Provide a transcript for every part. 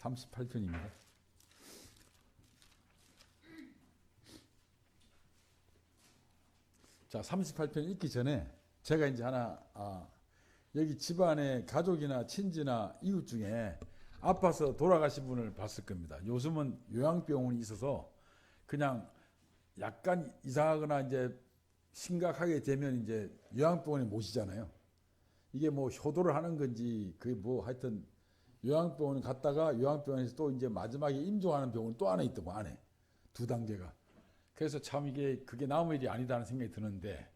38편입니다. 자, 38편 읽기 전에 제가 이제 하나 여기 집안에 가족이나 친지나 이웃 중에 아파서 돌아가신 분을 봤을 겁니다. 요즘은 요양병원이 있어서 그냥 약간 이상하거나 이제 심각하게 되면 이제 요양병원에 모시잖아요. 이게 뭐 효도를 하는 건지 그게 뭐 하여튼 요양병원 갔다가 요양병원에서 또 이제 마지막에 임종하는 병원 또 하나 있더고 안에 두 단계가. 그래서 참 이게 그게 남의 일이 아니다는 생각이 드는데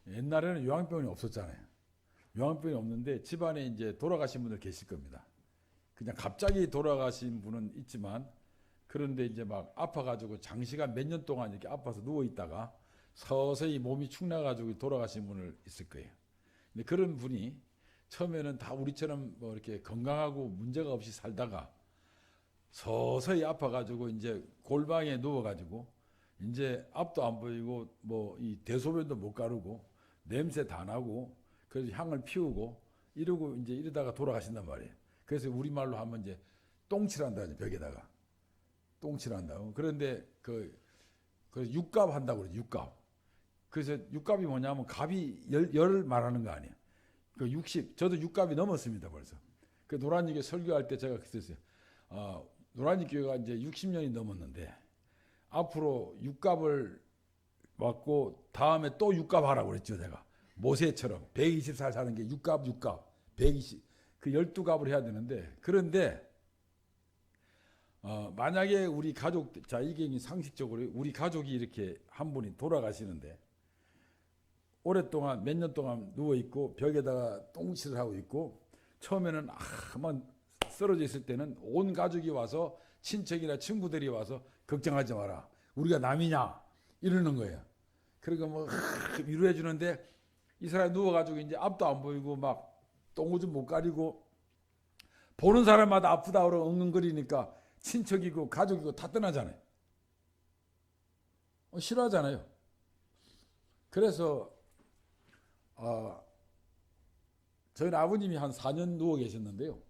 옛날에는 요양병원이 없었잖아요. 요양병원이 없는데 집안에 이제 돌아가신 분들 계실 겁니다. 그냥 갑자기 돌아가신 분은 있지만 그런데 이제 막 아파가지고 장시간 몇 년 동안 이렇게 아파서 누워 있다가 서서히 몸이 축나가지고 돌아가신 분을 있을 거예요. 근데 그런 분이 처음에는 다 우리처럼 뭐 이렇게 건강하고 문제가 없이 살다가 서서히 아파가지고 이제 골방에 누워가지고 이제 앞도 안 보이고 뭐 이 대소변도 못 가르고 냄새 다 나고 그래서 향을 피우고 이러고 이제 이러다가 돌아가신단 말이에요. 그래서 우리말로 하면 이제 똥칠한다, 벽에다가 똥칠한다고. 그런데 그 육갑 한다고 그러죠. 육갑. 그래서 육갑이 뭐냐면 갑이 열 말하는 거 아니에요. 그 60, 저도 육갑이 넘었습니다 벌써. 그 노란이교 설교할 때 제가 그랬어요. 노란이교회가 이제 60년이 넘었는데 앞으로 육갑을 맞고 다음에 또 육갑 하라고 그랬죠 제가. 모세처럼 120살 사는 게 육갑 120, 그 12갑을 해야 되는데 그런데 만약에 우리 가족, 자 이게 상식적으로 우리 가족이 이렇게 한 분이 돌아가시는데 오랫동안 몇 년 동안 누워 있고 벽에다가 똥칠을 하고 있고 처음에는 만 쓰러져 있을 때는 온 가족이 와서 친척이나 친구들이 와서 걱정하지 마라 우리가 남이냐 이러는 거예요. 그러니까 뭐 위로해 주는데 이 사람이 누워가지고 이제 앞도 안 보이고 막 똥오줌 못 가리고 보는 사람마다 아프다 그러고 엉엉거리니까 친척이고 가족이고 다 떠나잖아요. 싫어하잖아요. 그래서 저희 아버님이 한 4년 누워 계셨는데요.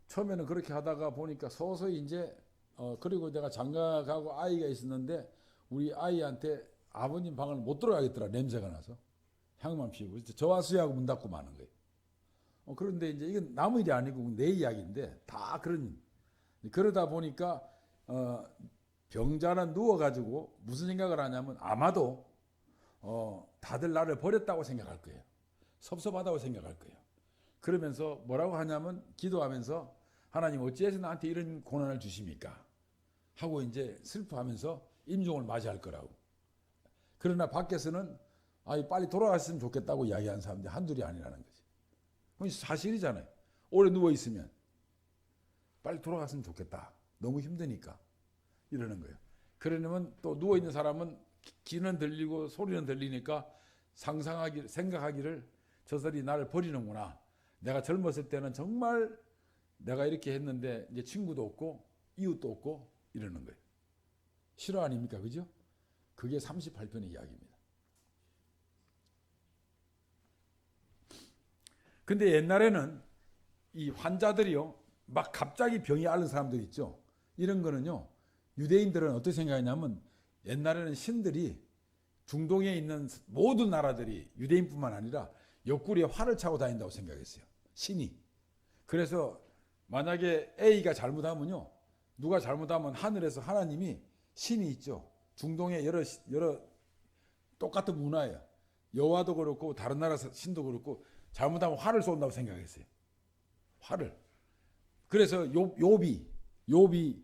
처음에는 그렇게 하다가 보니까 서서히 이제 그리고 내가 장가가고 아이가 있었는데 우리 아이한테 아버님 방을 못 들어가겠더라. 냄새가 나서 향만 피우고 저와 수야하고 문 닫고 마는 거예요. 그런데 이제 이건 남의 일이 아니고 내 이야기인데 다 그런 그러다 보니까 병자는 누워가지고 무슨 생각을 하냐면 아마도 다들 나를 버렸다고 생각할 거예요. 섭섭하다고 생각할 거예요. 그러면서 뭐라고 하냐면 기도하면서 하나님 어찌해서 나한테 이런 고난을 주십니까? 하고 이제 슬퍼하면서 임종을 맞이할 거라고. 그러나 밖에서는 빨리 돌아갔으면 좋겠다고 이야기하는 사람들이 한둘이 아니라는 거지. 그건 사실이잖아요. 오래 누워있으면 빨리 돌아갔으면 좋겠다. 너무 힘드니까 이러는 거예요. 그러려면 또 누워있는 사람은 귀는 들리고 소리는 들리니까 생각하기를 저들이 나를 버리는구나. 내가 젊었을 때는 정말 내가 이렇게 했는데 이제 친구도 없고 이웃도 없고 이러는 거예요. 실화 아닙니까? 그죠? 그게 38편의 이야기입니다. 근데 옛날에는 이 환자들이요 막 갑자기 병이 앓는 사람들 있죠. 이런 거는요 유대인들은 어떻게 생각했냐면 옛날에는 신들이 중동에 있는 모든 나라들이 유대인뿐만 아니라 옆구리에 활을 차고 다닌다고 생각했어요. 신이. 그래서 만약에 A가 잘못하면요. 누가 잘못하면 하늘에서 하나님이 신이 있죠. 중동에 여러 똑같은 문화예요. 여호와도 그렇고 다른 나라 신도 그렇고 잘못하면 활을 쏜다고 생각했어요. 활을. 그래서 욥이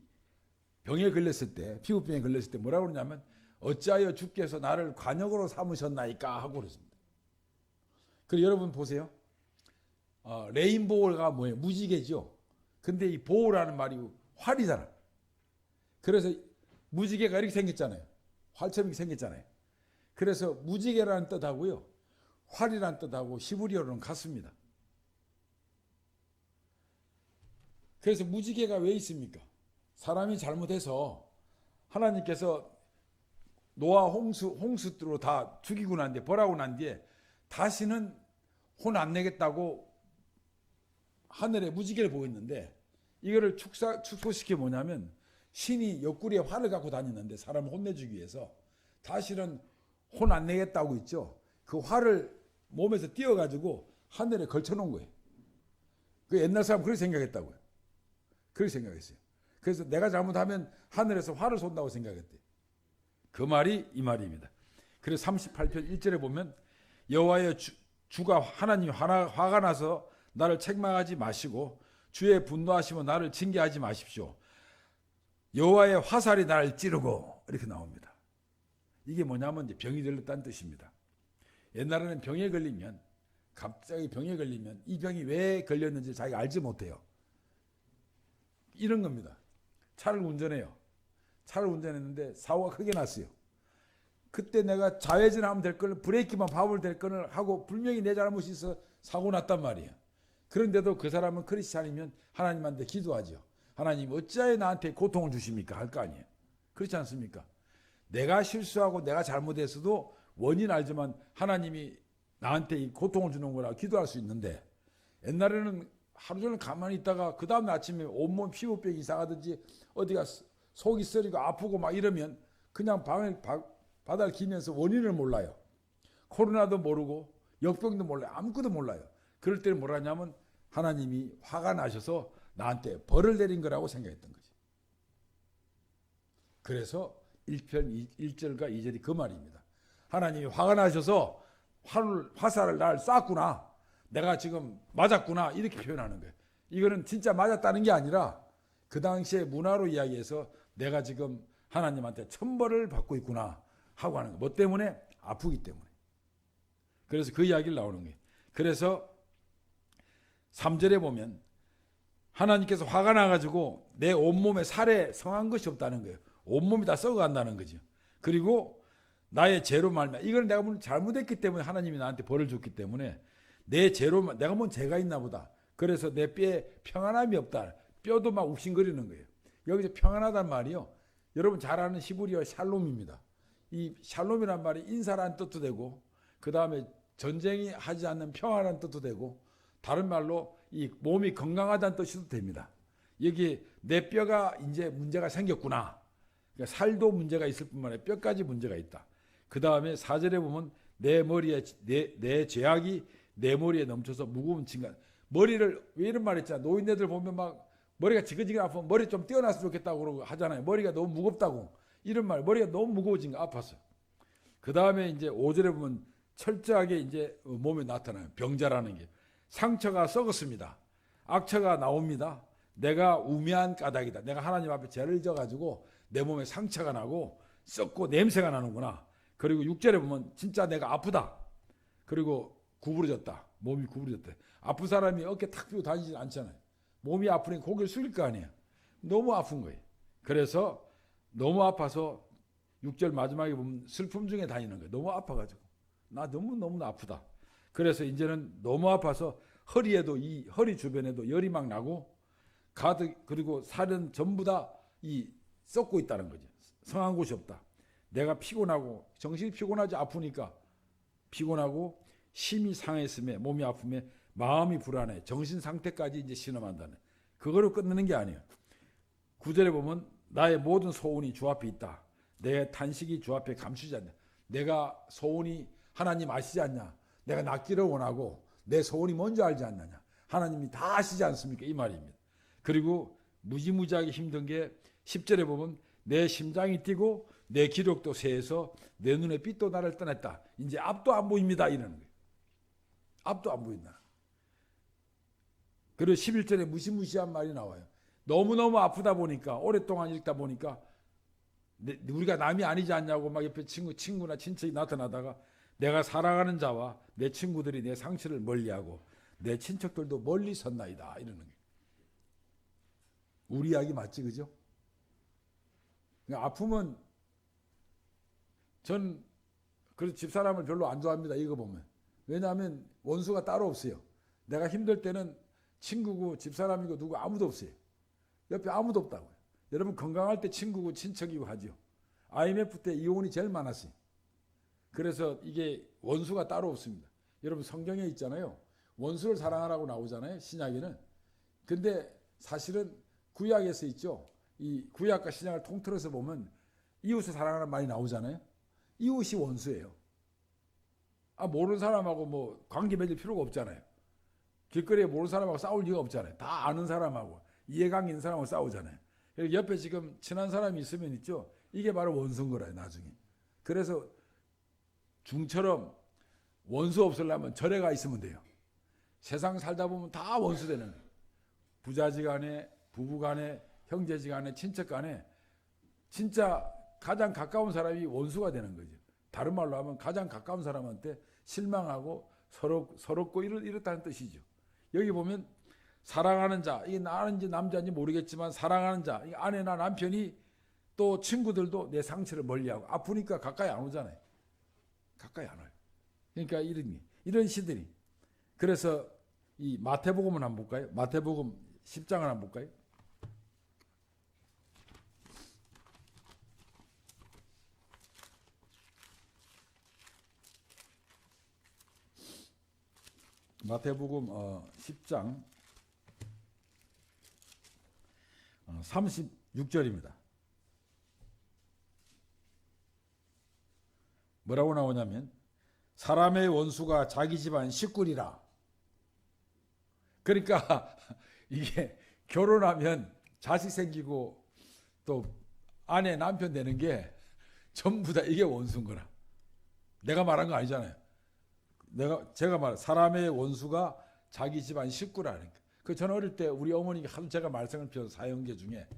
병에 걸렸을 때 피부병에 걸렸을 때 뭐라고 그러냐면 어찌하여 주께서 나를 관역으로 삼으셨나이까 하고 그랬습니다. 그리고 여러분 보세요. 레인보우가 뭐예요? 무지개죠. 근데 이 보우라는 말이 활이잖아. 그래서 무지개가 이렇게 생겼잖아요. 활처럼 이렇게 생겼잖아요. 그래서 무지개라는 뜻하고요. 활이라는 뜻하고 히브리어로는 같습니다. 그래서 무지개가 왜 있습니까? 사람이 잘못해서 하나님께서 노아 홍수로 다 죽이고 난 뒤에 벌하고 난 뒤에 다시는 혼 안 내겠다고 하늘에 무지개를 보고 있는데 이거를 축소시켜 뭐냐면 신이 옆구리에 활을 갖고 다니는데 사람을 혼내주기 위해서 사실은 혼 안 내겠다고 있죠. 그 활을 몸에서 띄어가지고 하늘에 걸쳐놓은 거예요. 그 옛날 사람 그렇게 생각했다고요. 그렇게 생각했어요. 그래서 내가 잘못하면 하늘에서 활을 쏜다고 생각했대요. 그 말이 이 말입니다. 그래서 38편 1절에 보면 여호와의 주가 하나님이 화가 나서 나를 책망하지 마시고 주의 분노하시면 나를 징계하지 마십시오. 여호와의 화살이 나를 찌르고 이렇게 나옵니다. 이게 뭐냐면 이제 병이 들렸다는 뜻입니다. 옛날에는 병에 걸리면 갑자기 병에 걸리면 이 병이 왜 걸렸는지 자기가 알지 못해요. 이런 겁니다. 차를 운전해요. 차를 운전했는데 사고가 크게 났어요. 그때 내가 좌회전하면 될 걸 브레이크만 밟으면 될 걸 하고 분명히 내 잘못이 있어 사고 났단 말이에요. 그런데도 그 사람은 크리스찬이면 하나님한테 기도하죠. 하나님 어찌하여 나한테 고통을 주십니까? 할 거 아니에요. 그렇지 않습니까? 내가 실수하고 내가 잘못했어도 원인 알지만 하나님이 나한테 이 고통을 주는 거라 기도할 수 있는데 옛날에는 하루 종일 가만히 있다가 그 다음 아침에 온몸 피부병이 이상하든지 어디가 속이 쓰리고 아프고 막 이러면 그냥 바닥을 기면서 원인을 몰라요. 코로나도 모르고 역병도 몰라요. 아무것도 몰라요. 그럴 때는 뭐라 하냐면 하나님이 화가 나셔서 나한테 벌을 내린 거라고 생각했던 거지. 그래서 1편 1절과 2절이 그 말입니다. 하나님이 화가 나셔서 화살을 날 쐈구나. 내가 지금 맞았구나. 이렇게 표현하는 거예요. 이거는 진짜 맞았다는 게 아니라 그 당시에 문화로 이야기해서 내가 지금 하나님한테 천벌을 받고 있구나 하고 하는 거예요. 뭐 때문에? 아프기 때문에. 그래서 그 이야기를 나오는 거예요. 그래서 3절에 보면 하나님께서 화가 나가지고 내 온몸에 살에 성한 것이 없다는 거예요. 온몸이 다 썩어간다는 거죠. 그리고 나의 죄로 말미암아 이걸 내가 잘못했기 때문에 하나님이 나한테 벌을 줬기 때문에 내 죄로 내가 뭔 죄가 있나 보다. 그래서 내 뼈에 평안함이 없다. 뼈도 막 욱신거리는 거예요. 여기서 평안하단 말이요. 여러분 잘 아는 히브리어 샬롬입니다. 이 샬롬이란 말이 인사라는 뜻도 되고 그 다음에 전쟁이 하지 않는 평화라는 뜻도 되고 다른 말로 이 몸이 건강하다는 뜻도 됩니다. 여기 내 뼈가 이제 문제가 생겼구나. 그러니까 살도 문제가 있을 뿐만 아니라 뼈까지 문제가 있다. 그 다음에 4절에 보면 내 머리에 내 죄악이 내 머리에 넘쳐서 무거운 짐과 머리를 왜 이런 말 했잖아. 노인네들 보면 막 머리가 지그지그 아프면 머리 좀 떼어놨으면 좋겠다고 그러고 하잖아요. 머리가 너무 무겁다고. 이런 말 머리가 너무 무거워진 거 아팠어. 그 다음에 이제 5절에 보면 철저하게 이제 몸에 나타나요. 병자라는 게. 상처가 썩었습니다. 악처가 나옵니다. 내가 우매한 까닭이다. 내가 하나님 앞에 죄를 져가지고 내 몸에 상처가 나고 썩고 냄새가 나는구나. 그리고 6절에 보면 진짜 내가 아프다. 그리고 구부러졌다. 몸이 구부러졌다. 아픈 사람이 어깨 탁 펴고 다니지 않잖아요. 몸이 아프니까 고개를 숙일 거 아니에요. 너무 아픈 거예요. 그래서 너무 아파서 6절 마지막에 보면 슬픔 중에 다니는 거예요. 너무 아파가지고. 나 너무 아프다. 그래서 이제는 너무 아파서 허리에도 이 허리 주변에도 열이 막 나고 가득 그리고 살은 전부 다 이 썩고 있다는 거죠. 성한 곳이 없다. 내가 피곤하고 정신이 피곤하지 아프니까 피곤하고 심히 상했음에 몸이 아픔에 마음이 불안해 정신 상태까지 이제 신음한다는 그거로 끝내는 게 아니에요. 9절에 보면 나의 모든 소원이 주 앞에 있다. 내 탄식이 주 앞에 감추지 않냐. 내가 소원이 하나님 아시지 않냐. 내가 낫기를 원하고 내 소원이 뭔지 알지 않느냐. 하나님이 다 아시지 않습니까? 이 말입니다. 그리고 무지무지하게 힘든 게 10절에 보면 내 심장이 뛰고 내 기력도 쇠해서 내 눈에 빛도 나를 떠났다. 이제 앞도 안 보입니다. 이러는 거예요. 앞도 안 보인다. 그리고 11절에 무시무시한 말이 나와요. 너무너무 아프다 보니까 오랫동안 읽다 보니까 우리가 남이 아니지 않냐고 막 옆에 친구나 친척이 나타나다가 내가 사랑하는 자와 내 친구들이 내 상처를 멀리하고 내 친척들도 멀리 섰나이다. 이러는 거예요. 우리 이야기 맞지 그죠? 그러니까 아픔은 전 그래서 집사람을 별로 안 좋아합니다. 이거 보면. 왜냐하면 원수가 따로 없어요. 내가 힘들 때는 친구고 집사람이고 누구 아무도 없어요. 옆에 아무도 없다고요. 여러분 건강할 때 친구고 친척이고 하죠. IMF 때 이혼이 제일 많았어요. 그래서 이게 원수가 따로 없습니다. 여러분 성경에 있잖아요. 원수를 사랑하라고 나오잖아요. 신약에는. 근데 사실은 구약에서 있죠. 이 구약과 신약을 통틀어서 보면 이웃을 사랑하는 말이 나오잖아요. 이웃이 원수예요. 모르는 사람하고 뭐 관계 맺을 필요가 없잖아요. 길거리에 모르는 사람하고 싸울 이유가 없잖아요. 다 아는 사람하고 이해관계 있는 사람하고 싸우잖아요. 옆에 지금 친한 사람이 있으면 있죠. 이게 바로 원수인 거라요, 나중에. 그래서 중처럼 원수 없으려면 절에 가 있으면 돼요. 세상 살다 보면 다 원수 되는 거예요. 부자지간에, 부부간에, 형제지간에, 친척간에 진짜 가장 가까운 사람이 원수가 되는 거죠. 다른 말로 하면 가장 가까운 사람한테 실망하고 서럽고 이렇다는 뜻이죠. 여기 보면 사랑하는 자, 이게 나인지 남자인지 모르겠지만 사랑하는 자, 아내나 남편이 또 친구들도 내 상처를 멀리하고 아프니까 가까이 안 오잖아요. 가까이 안 와요. 그러니까 이런 시들이. 그래서 이 마태복음을 한번 볼까요? 마태복음 10장을 한번 볼까요? 마태복음 10장 36절입니다. 뭐라고 나오냐면 사람의 원수가 자기 집안 식구리라. 그러니까 이게 결혼하면 자식 생기고 또 아내 남편 되는 게 전부 다 이게 원수인 거라. 내가 말한 거 아니잖아요. 제가 말 사람의 원수가 자기 집안 식구라니까. 저는 어릴 때 우리 어머니가 하도 제가 말썽을 피워서 사형제 중에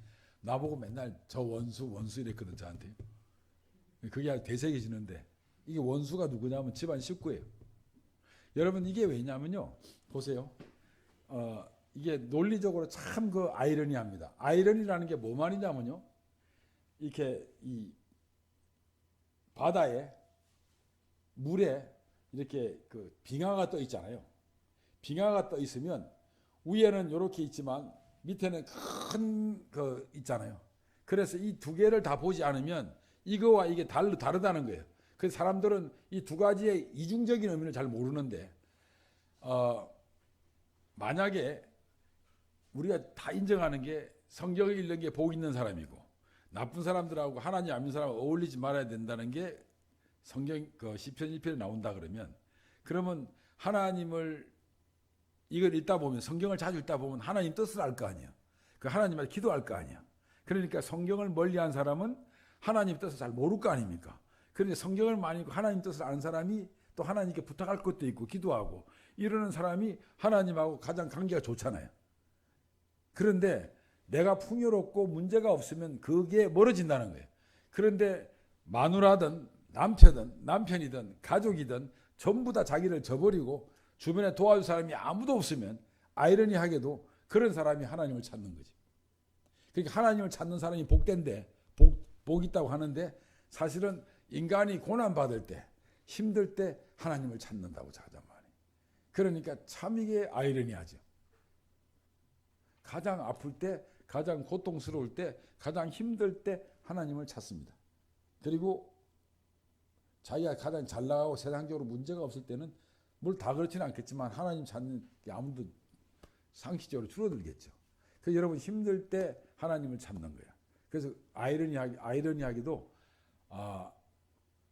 나보고 맨날 저 원수 이랬거든 저한테. 그게 아주 대세해지는데 이게 원수가 누구냐면 집안 식구예요. 여러분 이게 왜냐면요. 보세요. 이게 논리적으로 참 그 아이러니합니다. 아이러니라는 게 뭐 말이냐면요. 이렇게 이 바다에 물에 이렇게 그 빙하가 떠 있잖아요. 빙하가 떠 있으면 위에는 이렇게 있지만 밑에는 큰 거 있잖아요. 그래서 이 두 개를 다 보지 않으면 이거와 이게 다르다는 거예요. 그래서 사람들은 이 두 가지의 이중적인 의미를 잘 모르는데 만약에 우리가 다 인정하는 게 성경을 읽는 게 복 있는 사람이고 나쁜 사람들하고 하나님 안 믿는 사람하고 어울리지 말아야 된다는 게 성경 시편 1편에 나온다 그러면 하나님을 이걸 읽다 보면 성경을 자주 읽다 보면 하나님 뜻을 알 거 아니야. 그 하나님한테 기도할 거 아니야. 그러니까 성경을 멀리한 사람은 하나님 뜻을 잘 모를 거 아닙니까? 그런데 성경을 많이 읽고 하나님 뜻을 아는 사람이 또 하나님께 부탁할 것도 있고 기도하고 이러는 사람이 하나님하고 가장 관계가 좋잖아요. 그런데 내가 풍요롭고 문제가 없으면 그게 멀어진다는 거예요. 그런데 마누라든 남편이든 가족이든 전부 다 자기를 저버리고 주변에 도와줄 사람이 아무도 없으면 아이러니하게도 그런 사람이 하나님을 찾는 거지. 그러니까 하나님을 찾는 사람이 복된데 복 있다고 하는데 사실은 인간이 고난받을 때 힘들 때 하나님을 찾는다고 하단 말이에요. 그러니까 참 이게 아이러니하죠. 가장 아플 때 가장 고통스러울 때 가장 힘들 때 하나님을 찾습니다. 그리고 자기가 가장 잘 나가고 세상적으로 문제가 없을 때는 뭘 다 그렇지는 않겠지만 하나님 찾는 게 아무도 상식적으로 줄어들겠죠. 그래서 여러분 힘들 때 하나님을 찾는 거야. 그래서 아이러니하게도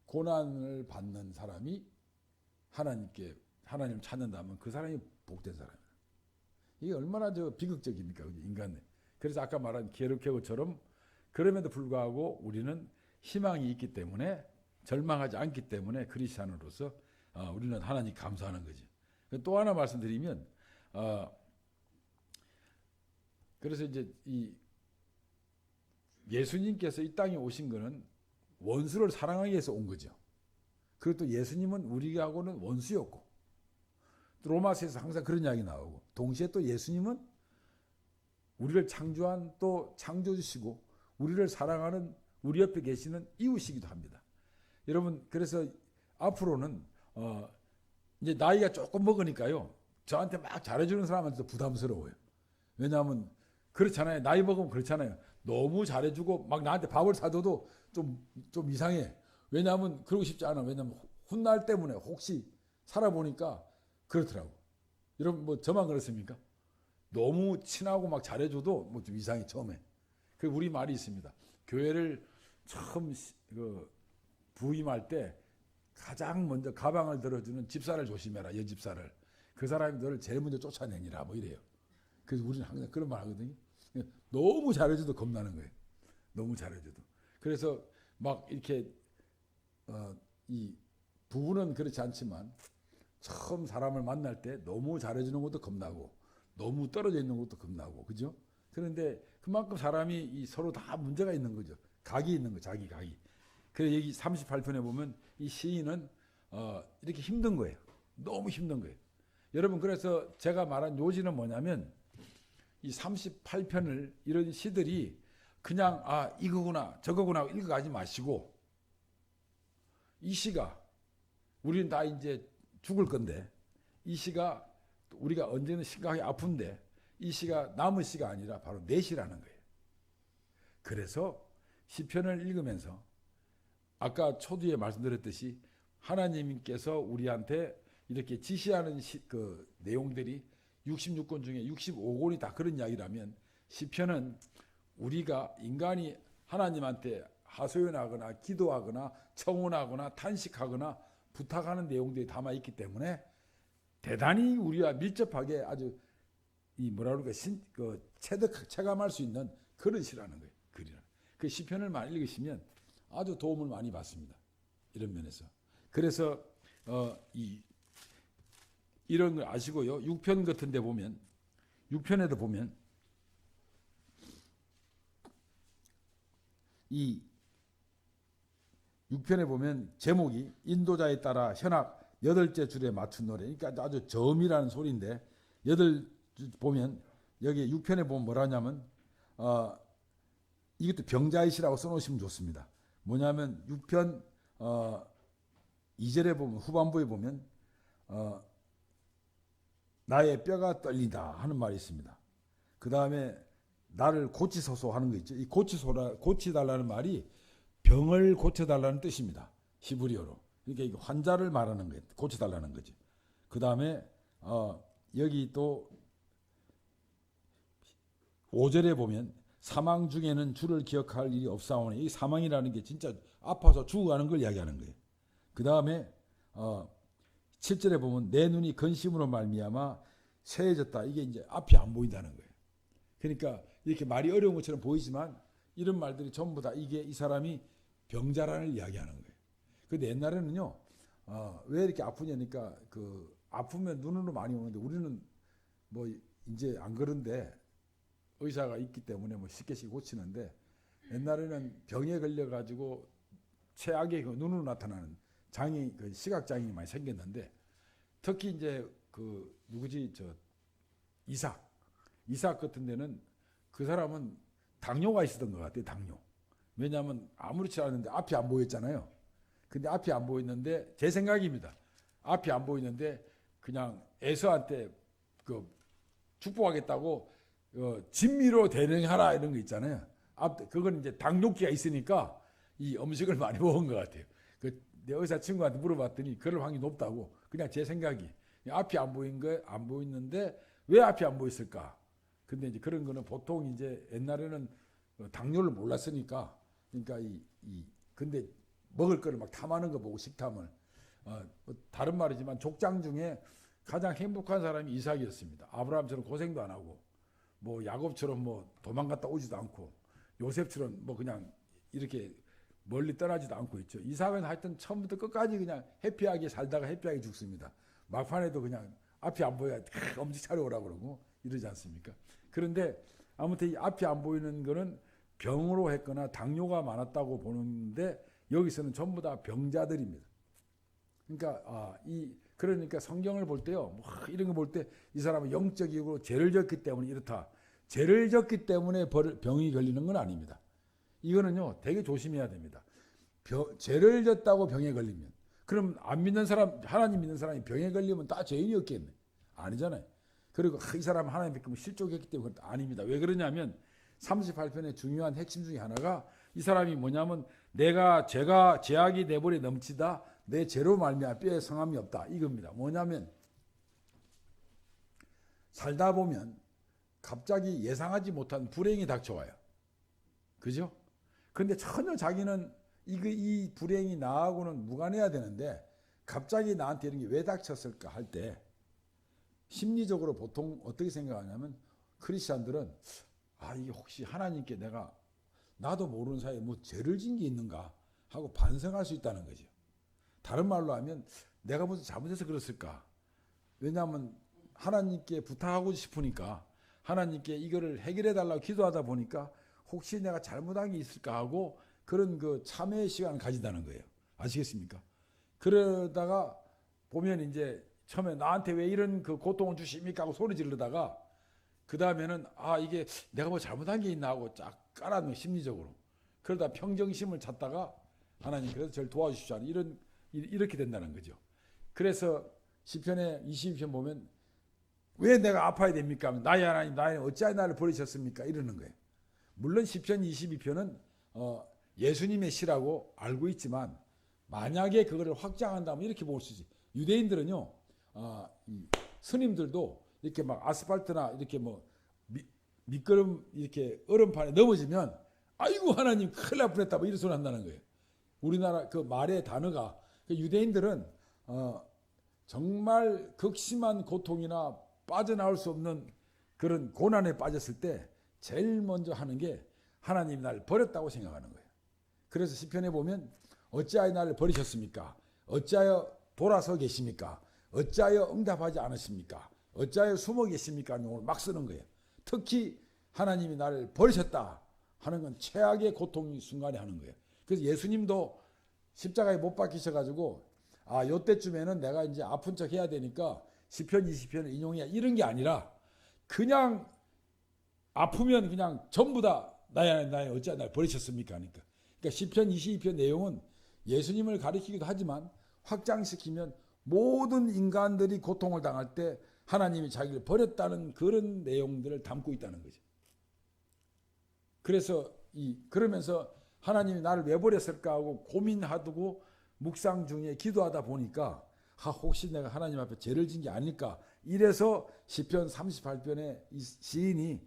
고난을 받는 사람이 하나님을 찾는다면 그 사람이 복된 사람이에요. 이게 얼마나 비극적입니까, 인간에. 그래서 아까 말한 게르케고처럼 그럼에도 불구하고 우리는 희망이 있기 때문에 절망하지 않기 때문에 크리스찬으로서 우리는 하나님 감사하는 거지. 또 하나 말씀드리면 그래서 이제 이 예수님께서 이 땅에 오신 거는 원수를 사랑하기 위해서 온 거죠. 그것도 예수님은 우리하고는 원수였고 로마서에서 항상 그런 이야기 나오고 동시에 또 예수님은 우리를 창조한 또 창조주시고 우리를 사랑하는 우리 옆에 계시는 이웃이기도 합니다. 여러분 그래서 앞으로는 이제 나이가 조금 먹으니까요 저한테 막 잘해주는 사람한테도 부담스러워요. 왜냐하면 그렇잖아요. 나이 먹으면 그렇잖아요. 너무 잘해주고 막 나한테 밥을 사줘도 좀 이상해. 왜냐하면 그러고 싶지 않아. 왜냐하면 훗날 때문에 혹시 살아보니까 그렇더라고. 여러분 뭐 저만 그렇습니까? 너무 친하고 막 잘해줘도 뭐 좀 이상해 처음에. 그 우리 말이 있습니다. 교회를 처음 부임할 때 가장 먼저 가방을 들어주는 집사를 조심해라. 여집사를. 그 사람이 너를 제일 먼저 쫓아내니라. 뭐 이래요. 그래서 우리는 항상 그런 말 하거든요. 너무 잘해줘도 겁나는 거예요. 너무 잘해줘도. 그래서 막 이렇게 이 부부는 그렇지 않지만 처음 사람을 만날 때 너무 잘해주는 것도 겁나고 너무 떨어져 있는 것도 겁나고 그죠? 그런데 그만큼 사람이 서로 다 문제가 있는 거죠. 각이 있는 거, 자기 각이. 그래서 여기 38편에 보면 이 시인은 이렇게 힘든 거예요. 너무 힘든 거예요. 여러분 그래서 제가 말한 요지는 뭐냐면 이 38편을 이런 시들이 그냥 이거구나 저거구나 읽어가지 마시고 이 시가 우리는 다 이제 죽을 건데 이 시가 우리가 언제는 심각하게 아픈데 이 시가 남의 시가 아니라 바로 내 시라는 거예요. 그래서 시편을 읽으면서 아까 초두에 말씀드렸듯이 하나님께서 우리한테 이렇게 지시하는 그 내용들이 66권 중에 65권이 다 그런 이야기라면 시편은 우리가 인간이 하나님한테 하소연하거나 기도하거나 청혼하거나 탄식하거나 부탁하는 내용들이 담아 있기 때문에 대단히 우리와 밀접하게 아주 이 뭐라 그럴까 체감할 수 있는 그런 시라는 거예요. 글이라는. 그 시편을 많이 읽으시면 아주 도움을 많이 받습니다. 이런 면에서. 그래서 이런 걸 아시고요. 6편 같은 데 보면 6편에도 보면 이 6편에 보면 제목이 인도자에 따라 현악 8째 줄에 맞춘 노래. 그러니까 아주 저음이라는 소리인데 8줄 보면 여기 6편에 보면 뭐라냐면 이것도 병자이시라고 써놓으시면 좋습니다. 뭐냐면 6편 2절에 보면 후반부에 보면 나의 뼈가 떨린다 하는 말이 있습니다. 그 다음에 나를 고치소서 하는 거 있죠. 이 고치달라는 말이 병을 고쳐달라는 뜻입니다. 히브리어로. 그러니까 이게 환자를 말하는 거예요. 고쳐달라는 거죠. 그 다음에 여기 또 5절에 보면 사망 중에는 주를 기억할 일이 없사오니 이 사망이라는 게 진짜 아파서 죽어가는 걸 이야기하는 거예요. 그 다음에 7절에 보면 내 눈이 근심으로 말미암아 쇠해졌다. 이게 이제 앞이 안 보인다는 거예요. 그러니까 이렇게 말이 어려운 것처럼 보이지만 이런 말들이 전부 다 이게 이 사람이 병자라는 이야기하는 거예요. 근데 옛날에는요, 왜 이렇게 아프냐니까 아프면 눈으로 많이 오는데 우리는 뭐 이제 안 그런데 의사가 있기 때문에 뭐 쉽게 고치는데 옛날에는 병에 걸려가지고 최악의 눈으로 나타나는 장애, 시각 장애가 많이 생겼는데 특히 이제 이삭 같은 데는 그 사람은 당뇨가 있었던 것 같아요. 당뇨. 왜냐하면 아무렇지 않은데 앞이 안 보였잖아요. 근데 앞이 안 보였는데 제 생각입니다. 앞이 안 보이는데 그냥 에서한테 축복하겠다고 진미로 대령하라 이런 거 있잖아요. 그건 이제 당뇨기가 있으니까 이 음식을 많이 먹은 것 같아요. 내 의사 친구한테 물어봤더니 그럴 확률이 높다고. 그냥 제 생각이 앞이 안 보이는데 왜 앞이 안 보였을까? 근데 이제 그런 거는 보통 이제 옛날에는 당뇨를 몰랐으니까 그러니까 근데 먹을 거를 막 탐하는 거 보고 식탐을 다른 말이지만 족장 중에 가장 행복한 사람이 이삭이었습니다. 아브라함처럼 고생도 안 하고 뭐 야곱처럼 뭐 도망갔다 오지도 않고 요셉처럼 뭐 그냥 이렇게 멀리 떠나지도 않고 있죠. 이삭은 하여튼 처음부터 끝까지 그냥 해피하게 살다가 해피하게 죽습니다. 막판에도 그냥 앞이 안 보여야 엄지 차려오라고 그러고 이러지 않습니까? 그런데 아무튼 이 앞이 안 보이는 거는 병으로 했거나 당뇨가 많았다고 보는데 여기서는 전부 다 병자들입니다. 그러니까 성경을 볼 때요, 뭐 이런 거 볼 때 이 사람은 영적이고 죄를 졌기 때문에 이렇다. 죄를 졌기 때문에 병이 걸리는 건 아닙니다. 이거는요, 되게 조심해야 됩니다. 죄를 졌다고 병에 걸리면, 그럼 안 믿는 사람, 하나님 믿는 사람이 병에 걸리면 다 죄인이었겠네. 아니잖아요. 그리고 이 사람 하나님 믿으면 실족했기 때문에 아닙니다. 왜 그러냐면 38편의 중요한 핵심 중에 하나가 이 사람이 뭐냐면 제가 죄악이 내 볼에 넘치다 내 죄로 말미암아 뼈에 성함이 없다 이겁니다. 뭐냐면 살다 보면 갑자기 예상하지 못한 불행이 닥쳐와요. 그죠? 근데 전혀 자기는 이 불행이 나하고는 무관해야 되는데 갑자기 나한테 이런 게 왜 닥쳤을까 할 때 심리적으로 보통 어떻게 생각하냐면 크리스찬들은 이게 혹시 하나님께 내가 나도 모르는 사이에 뭐 죄를 진 게 있는가 하고 반성할 수 있다는 거죠. 다른 말로 하면 내가 무슨 잘못해서 그랬을까? 왜냐하면 하나님께 부탁하고 싶으니까 하나님께 이거를 해결해 달라고 기도하다 보니까 혹시 내가 잘못한 게 있을까 하고 그런 그 참회의 시간을 가진다는 거예요. 아시겠습니까? 그러다가 보면 이제 처음에 나한테 왜 이런 그 고통을 주십니까 하고 소리 지르다가 그 다음에는 이게 내가 뭐 잘못한 게 있나 하고 쫙 깔아놓은 심리적으로. 그러다 평정심을 찾다가 하나님 그래서 저를 도와주십시오 이렇게 된다는 거죠. 그래서 시편에 22편 보면 왜 내가 아파야 됩니까? 나의 하나님 나의 어찌하여 나를 버리셨습니까? 이러는 거예요. 물론 시편 22편은 예수님의 시라고 알고 있지만 만약에 그거를 확장한다면 이렇게 볼 수 있어요. 유대인들은요, 스님들도 이렇게 막 아스팔트나 이렇게 뭐 미끄럼 이렇게 얼음판에 넘어지면 아이고 하나님 큰일 날 뻔했다 뭐 이런 소리 한다는 거예요. 우리나라 그 말의 단어가 유대인들은 정말 극심한 고통이나 빠져나올 수 없는 그런 고난에 빠졌을 때 제일 먼저 하는 게 하나님이 나를 버렸다고 생각하는 거예요. 그래서 시편에 보면 어찌하여 나를 버리셨습니까? 어찌하여 돌아서 계십니까? 어찌하여 응답하지 않으십니까? 어찌하여 숨어 계십니까? 오늘 막 쓰는 거예요. 특히 하나님이 나를 버리셨다 하는 건 최악의 고통이 순간에 하는 거예요. 그래서 예수님도 십자가에 못 박히셔가지고 요때쯤에는 내가 이제 아픈 척 해야 되니까 시편 20편을 인용해야 이런 게 아니라 그냥 아프면 그냥 전부 다 나의 어찌하여 날 버리셨습니까? 하니까. 그러니까 시편 22편 내용은 예수님을 가리키기도 하지만 확장시키면 모든 인간들이 고통을 당할 때 하나님이 자기를 버렸다는 그런 내용들을 담고 있다는 거죠. 그래서 그러면서 하나님이 나를 왜 버렸을까 하고 고민하고 묵상 중에 기도하다 보니까 혹시 내가 하나님 앞에 죄를 진 게 아닐까 이래서 시편 38편의 이 시인이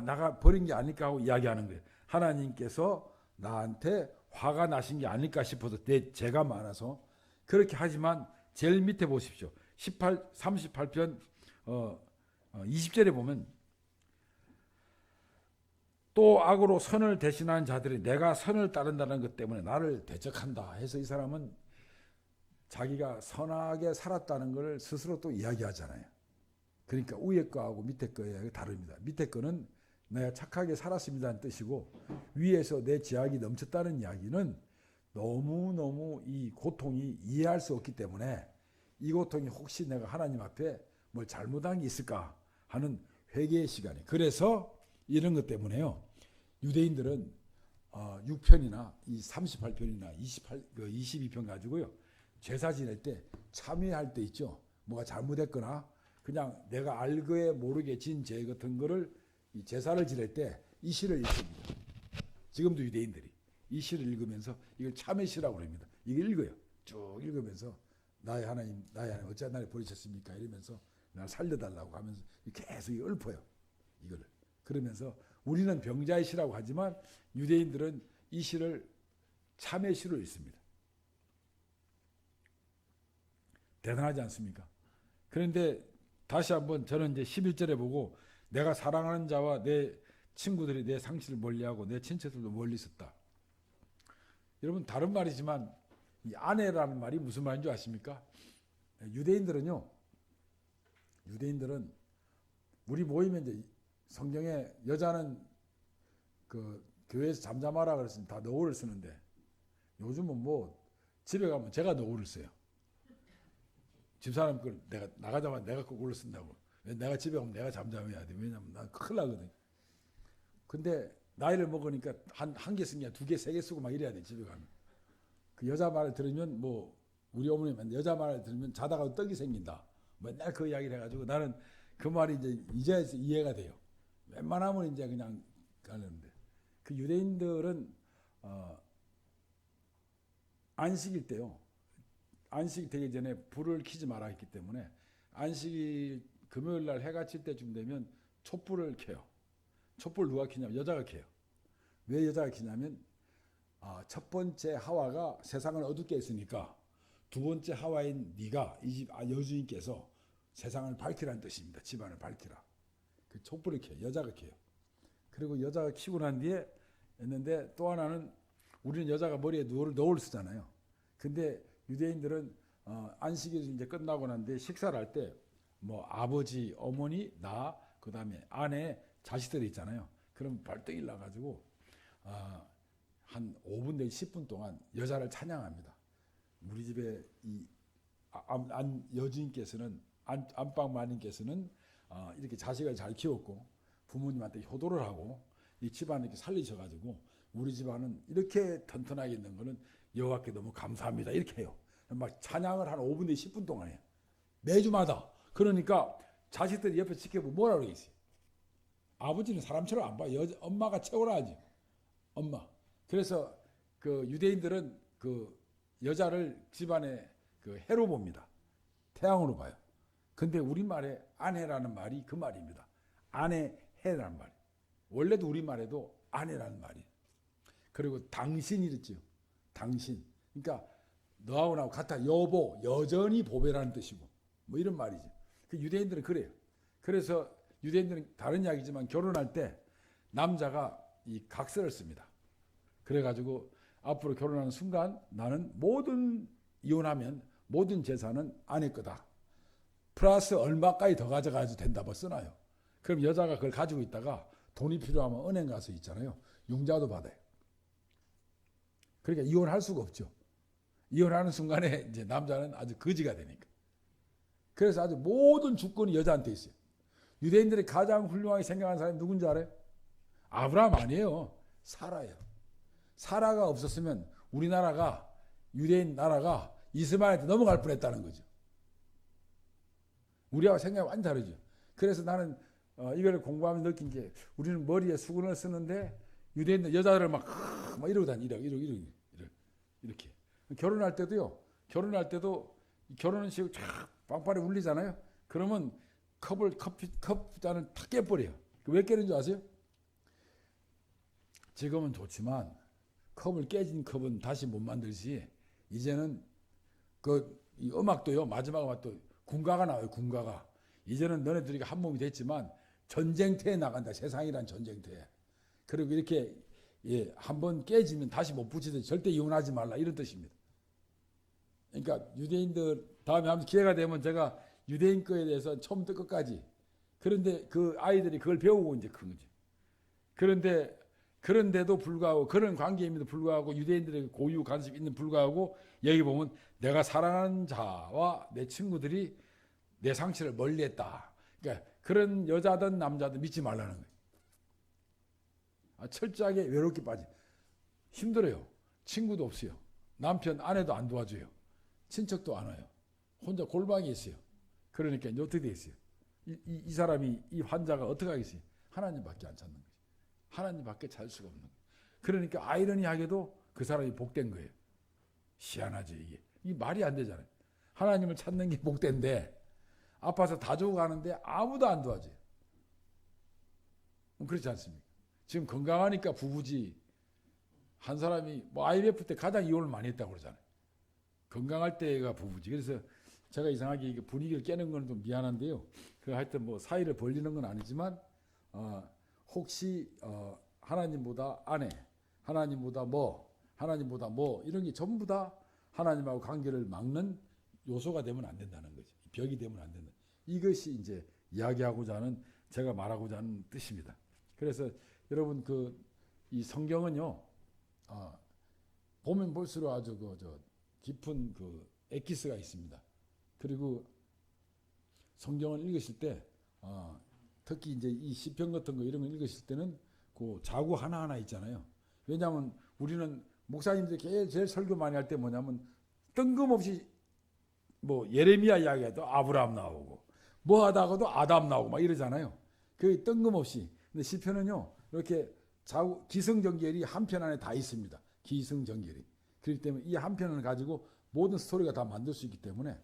나가 버린 게 아닐까 하고 이야기하는 거예요. 하나님께서 나한테 화가 나신 게 아닐까 싶어서 내 죄가 많아서 그렇게 하지만 제일 밑에 보십시오. 38편 20절에 보면 또 악으로 선을 대신하는 자들이 내가 선을 따른다는 것 때문에 나를 대적한다 해서 이 사람은 자기가 선하게 살았다는 걸 스스로 또 이야기하잖아요. 그러니까 위에 거하고 밑에 거에 다릅니다. 밑에 거는 내가 착하게 살았습니다는 뜻이고 위에서 내 죄악이 넘쳤다는 이야기는 너무너무 이 고통이 이해할 수 없기 때문에 이 고통이 혹시 내가 하나님 앞에 뭘 잘못한 게 있을까 하는 회개의 시간이. 그래서 이런 것 때문에요. 유대인들은 6편이나 이 38편이나 22편 가지고요. 제사 지낼 때 참회할 때 있죠. 뭐가 잘못했거나 그냥 내가 알게 모르게 진 죄 같은 거를 이 제사를 지낼 때 이 시를 읽습니다. 지금도 유대인들이 이 시를 읽으면서 이걸 참회시라고 합니다. 이걸 읽어요. 쭉 읽으면서 나의 하나님 어찌 나를 버리셨습니까? 이러면서 날 살려달라고 하면서 계속 읊어요. 이거를. 그러면서 우리는 병자의 시라고 하지만 유대인들은 이 시를 참회시로 읽습니다. 대단하지 않습니까? 그런데 다시 한번 저는 이제 11절에 보고 내가 사랑하는 자와 내 친구들이 내 상실을 멀리하고 내 친척들도 멀리 있었다. 여러분 다른 말이지만 이 아내라는 말이 무슨 말인 줄 아십니까? 유대인들은 우리 모이면 이제 성경에 여자는 그 교회에서 잠잠하라 그랬으면 다 너울을 쓰는데 요즘은 뭐 집에 가면 제가 너울을 써요. 집사람 걸 내가 나가자마자 내가 그걸로 쓴다고. 내가 집에 가면 내가 잠잠해야 돼. 왜냐면 난 큰일 나거든. 근데 나이를 먹으니까 한 개 쓰냐 두 개, 세 개 쓰고 막 이래야 돼. 집에 가면. 그 여자 말을 들으면 뭐 우리 어머니는 여자 말을 들으면 자다가 떡이 생긴다. 맨날 그 이야기를 해가지고 나는 그 말이 이제 이해가 돼요. 웬만하면 이제 그냥 가는데 그 유대인들은 안식일 때요. 안식 되기 전에 불을 켜지 말아 했기 때문에 안식일 금요일 날 해가 칠 때쯤 되면 촛불을 켜요. 촛불 누가 켜냐면 여자가 켜요. 왜 여자가 켜냐면 첫 번째 하와가 세상을 어둡게 했으니까 두 번째 하와인 네가 이 집 여주인께서 세상을 밝히라는 뜻입니다. 집안을 밝히라. 그 촛불을 켜요. 여자가 켜요. 그리고 여자가 켜고 난 뒤에 했는데 또 하나는 우리는 여자가 머리에 너울 쓰잖아요. 근데 유대인들은 안식일이 이제 끝나고 난 뒤에 식사를 할 때 뭐 아버지, 어머니, 나, 그 다음에 아내, 자식들이 있잖아요. 그럼 벌떡 일어나가지고 한 5분 내지 10분 동안 여자를 찬양합니다. 우리 집에 이 여주인께서는 안방 마님께서는 이렇게 자식을 잘 키웠고 부모님한테 효도를 하고 이 집안을 이렇게 살리셔가지고 우리 집안은 이렇게 튼튼하게 있는 거는 여호와께 너무 감사합니다. 이렇게 해요. 막 찬양을 한 5분 내지 10분 동안 해요. 매주마다. 그러니까 자식들이 옆에 지켜보고 뭐라 그러겠어요. 아버지는 사람처럼 안 봐. 엄마가 최고라 하지. 엄마. 그래서 그 유대인들은 그 여자를 집안의 그 해로 봅니다. 태양으로 봐요. 근데 우리말에 아내라는 말이 그 말입니다. 아내 해라는 말. 원래도 우리말에도 아내라는 말이에요. 그리고 당신이 있죠. 당신. 그러니까 너하고 나하고 같아. 여보, 여전히 보배라는 뜻이고 뭐 이런 말이죠. 그 유대인들은 그래요. 그래서 유대인들은 다른 이야기지만 결혼할 때 남자가 이 각서를 씁니다. 그래가지고 앞으로 결혼하는 순간 나는 이혼하면 모든 재산은 아내 거다. 플러스 얼마까지 더 가져가도 된다고 써놔요. 그럼 여자가 그걸 가지고 있다가 돈이 필요하면 은행 가서 있잖아요. 융자도 받아요. 그러니까 이혼할 수가 없죠. 이혼하는 순간에 이제 남자는 아주 거지가 되니까. 그래서 아주 모든 주권이 여자한테 있어요. 유대인들이 가장 훌륭하게 생각하는 사람이 누군지 알아요? 아브라함 아니에요. 사라예요. 사라가 없었으면 우리나라가 유대인 나라가 이스마엘한테 넘어갈 뻔했다는 거죠. 우리하고 생각이 완전 다르죠. 그래서 나는 이걸 공부하면서 느낀 게 우리는 머리에 수건을 쓰는데 유대인들 여자들을 막 이러고 다니 이렇게 결혼할 때도요. 결혼식 쫙 빵빠레 울리잖아요. 그러면 컵 잔을 탁 깨버려요. 왜 깨는 줄 아세요? 지금은 좋지만 깨진 컵은 다시 못 만들지. 이제는 이 음악도요. 마지막 음악도 군가가 나와요. 군가가. 이제는 너네들이 한 몸이 됐지만 전쟁터에 나간다. 세상이란 전쟁터에. 그리고 이렇게 한번 깨지면 다시 못 붙이듯이 절대 이혼하지 말라. 이런 뜻입니다. 그러니까 유대인들 다음에 한번 기회가 되면 제가 유대인 거에 대해서 처음부터 끝까지 그런데 그 아이들이 그걸 배우고 이제 큰 거죠. 그런데도 불구하고 그런 관계임에도 불구하고 유대인들에게 고유 관심이 있는 불구하고 여기 보면 내가 사랑하는 자와 내 친구들이 내 상처를 멀리했다. 그러니까 그런 여자든 남자든 믿지 말라는 거예요. 철저하게 외롭게 빠지. 힘들어요. 친구도 없어요. 남편 아내도 안 도와줘요. 친척도 안 와요. 혼자 골방에 있어요. 그러니까 이제 어떻게 돼 있어요? 이 사람이 이 환자가 어떻게 하겠어요? 하나님밖에 안 찾는 거죠. 하나님밖에 찾을 수가 없는 거예요. 그러니까 아이러니하게도 그 사람이 복된 거예요. 희한하죠 이게. 이게 말이 안 되잖아요. 하나님을 찾는 게 복된데 아파서 다 죽어가는데 아무도 안 도와줘요. 그렇지 않습니까? 지금 건강하니까 부부지. 한 사람이 뭐 IMF 때 가장 이혼을 많이 했다고 그러잖아요. 건강할 때가 부부지. 그래서 제가 이상하게 이게 분위기를 깨는 건 좀 미안한데요. 하여튼 뭐 사이를 벌리는 건 아니지만 혹시 하나님보다 아내, 하나님보다 뭐 이런 게 전부 다 하나님하고 관계를 막는 요소가 되면 안 된다는 거죠. 벽이 되면 안 된다. 이것이 이제 이야기하고자 하는 제가 말하고자 하는 뜻입니다. 그래서 여러분 이 성경은요 보면 볼수록 아주 깊은 엑기스가 있습니다. 그리고 성경을 읽으실 때 특히 이제 이 시편 같은 거 이런 거 읽으실 때는 그 자구 하나하나 있잖아요. 왜냐하면 우리는 목사님들이 제일 설교 많이 할 때 뭐냐면 뜬금없이 뭐 예레미야 이야기해도 아브라함 나오고 뭐 하다가도 아담 나오고 막 이러잖아요. 그 뜬금없이. 근데 시편은요 이렇게 기승전결이 한 편 안에 다 있습니다. 기승전결이. 그렇기 때문에 이 한 편을 가지고 모든 스토리가 다 만들 수 있기 때문에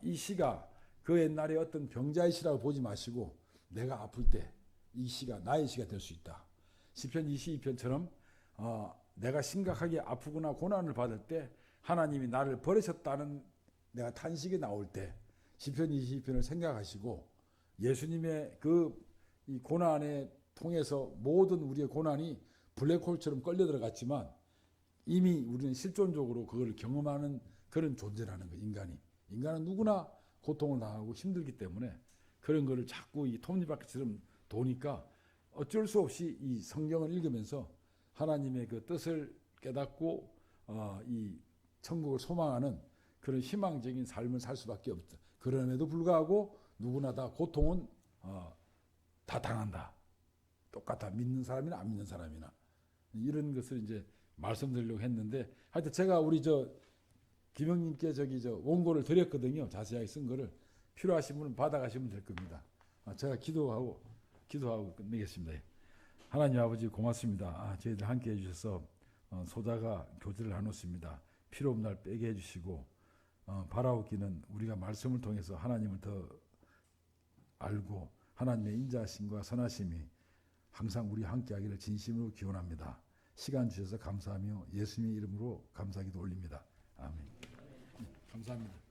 이 시가 그 옛날에 어떤 병자의 시라고 보지 마시고 내가 아플 때 이 시가 나의 시가 될 수 있다. 시편 22편처럼 내가 심각하게 아프거나 고난을 받을 때 하나님이 나를 버리셨다는 내가 탄식이 나올 때 시편 22편을 생각하시고 예수님의 이 고난에 통해서 모든 우리의 고난이 블랙홀처럼 끌려 들어갔지만 이미 우리는 실존적으로 그걸 경험하는 그런 존재라는 거. 인간은 누구나 고통을 당하고 힘들기 때문에 그런 거를 자꾸 이 톱니바퀴처럼 도니까 어쩔 수 없이 이 성경을 읽으면서 하나님의 그 뜻을 깨닫고 이 천국을 소망하는 그런 희망적인 삶을 살 수밖에 없다. 그럼에도 불구하고 누구나 다 고통은 다 당한다. 똑같아. 믿는 사람이나 안 믿는 사람이나. 이런 것을 이제 말씀드리려고 했는데 하여튼 제가 우리 김영님께 원고를 드렸거든요. 자세하게 쓴 거를 필요하신 분은 받아가시면 될 겁니다. 제가 기도하고 끝내겠습니다. 하나님 아버지 고맙습니다. 저희들 함께 해주셔서 소자가 교제를 나눴습니다. 필요 없는 날 빼게 해주시고 바라옵기는 우리가 말씀을 통해서 하나님을 더 알고 하나님의 인자하심과 선하심이 항상 우리 함께하기를 진심으로 기원합니다. 시간 주셔서 감사하며 예수님의 이름으로 감사기도 올립니다. 아멘. 감사합니다.